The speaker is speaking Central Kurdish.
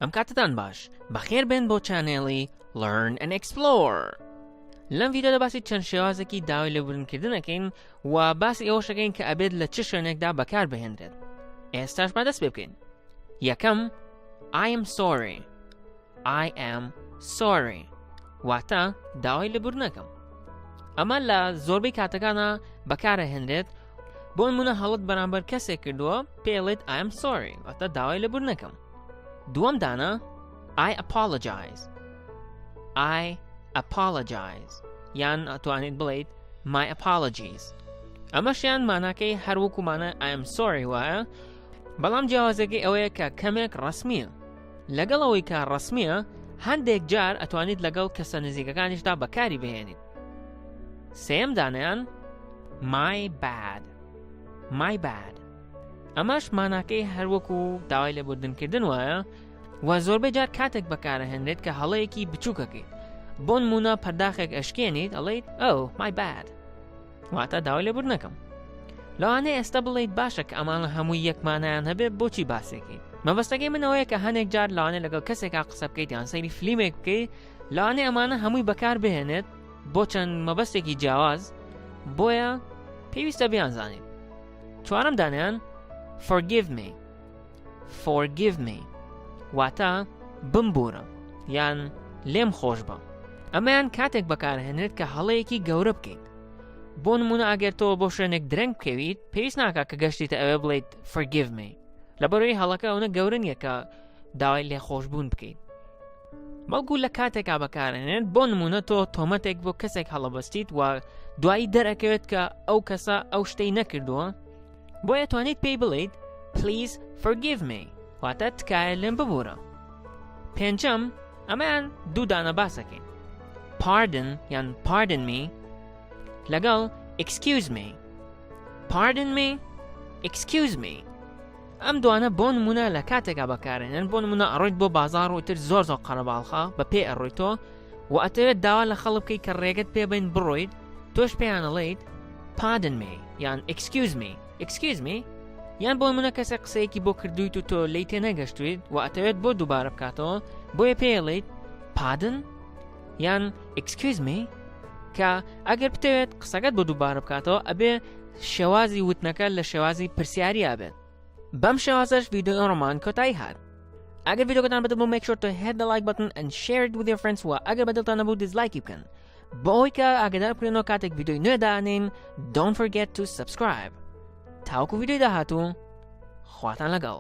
ئەم کاتتان باش بەخێر بێن بۆ چانێڵی Learn&Explore. لەم ڤیدیۆدا باسی چەند شێوازێکی داوای لێبوردن دەکەین و باسی ئەوەشەکەین کە ئەبێت لە چ شوێنێکدا بەکار بهێنرێت. ئێستاش با دەست پێ بکەین. یەکەم I am sorry. I am sorry واتە داوای لێبوردنەکەم. ئەمە لە زۆربەی کاتەکانە بەکارە هێنرێت بۆ نمونە هەڵت بەرامبەر کەسێک کردووە پێڵێت I am sorry واتە داوای لێبوردنەکەم. دووەم دانە I apologize. I apologize یان ئەتوانیت بڵێیت my apologies. ئەمەشیان ماناکەی هەروەکومانە I am sorry وایە، بەڵام جیاوازێکی ئەوەیە کە کەمێک ڕەسمیە. لەگەڵ ئەوەی کە ڕەسمیە هەندێک جار ئەتوانیت لەگەڵ کەسە نزیکەکانیشدا بەکاری بهێنیت. سێم دانیان my bad. my bad ئەمەش ماناکەی هەروەکو داوای لێبوردنکردن وایە و زۆربەی جار کاتێک بەکارەهێنرێت کە هەڵەیەکی بچووکەکەیت. بۆ نمونە پەرداخێک ئەشکێنیت ئەڵێیت oh my bad واتە داوای لێبوردنەکەم. لەوانەیە ئێستا بڵێیت باشە کە ئەمانە هەمووی یەکمانیان هەبێت بۆچی باسێکیت. مەبەستەکەی من ئەوەیە کە هەندێک جار لەوانەیە لەگەڵ کەسێکا قسە بکەیت یان سەیری فلیمێک بکەیت لەوانەیە ئەمانە هەمووی بەکار بهێنێت بۆ چەند مەبەستێکی جیاواز، بۆیە پێویستە بیانزانیت. چوارەم دانیان forgive me. forgive me واتە بمبورە یان لێم خۆش بە. ئەمەیان کاتێک بەکارهێنێت کە هەڵەیەکی گەورە بکەیت. بۆ نمونە ئەگەر تۆ بۆ شوێنێک درەنگ بکەویت پێویست ناکات کە گەشتیتە ئەوێ بڵێیت forgive me لەبەرەوەی هەڵەکە ئەوەنە گەورە نییە کە داوای لێخۆشبوون بکەیت. بەڵکو لە کاتێکا بەکارهێنێت بۆ نمونە تۆ تۆمەتێک بۆ کەسێک هەڵەبەستیت و دوایی دەرەکەوێت کە ئەو کەسە ئەو شتەی نەکردووە، بۆیە توانیت پێی بڵێیت please forgive me واتە تکایە لێم ببوورە. پێنجەم ئەمەیان دوو دانە باسەکەین pardon یان pardon me لەگەڵ excuse me. pardon me excuse me ئەم دوانە بۆ نمونە لە کاتێکا بەکارهێنن. بۆ نمونە ئەڕۆیت بۆ بازاڕ و تر زۆر قەرەباڵخە بە پێ ئەڕۆیتەوە و ئەتەوێت داوا لە خەڵک بکەیت کە ڕێگەت پێ بین بڕۆیت، تۆش پێیانەڵێیت pardon me یان excuse me. excuse me یان بۆ نمونە کەسێک قسەیەکی بۆ کردویت و تۆ لی تێ نەگەشتویت و ئەتەوێت بۆ دووبارە بکاتەوە، بۆیە پێیڵێیت pardon یان excuse me کە ئەگەر بتەوێت قسەکەت بۆ دووبارە بکاتەوە ئەبێ شێوازی وتنەکە لە شێوازی پرسیاریا بێت. بەم شێوازەش ڤیدیۆ ڕۆمان کۆتایی هات. ئەگەر ڤیدیۆکەتان بەدڵ make sure to hit the like button and share it with your friends و ئەگەر بەدڵتان نەبوو دیسلایکی بکەن بۆ ئەوەی کە ئاگادار بکرێنەوە کاتێک ڤیدیۆی نوێ دانین. Don't forget to subscribe. تاوەکو ڤیدیۆی داهاتوو خواتان لەگەڵ.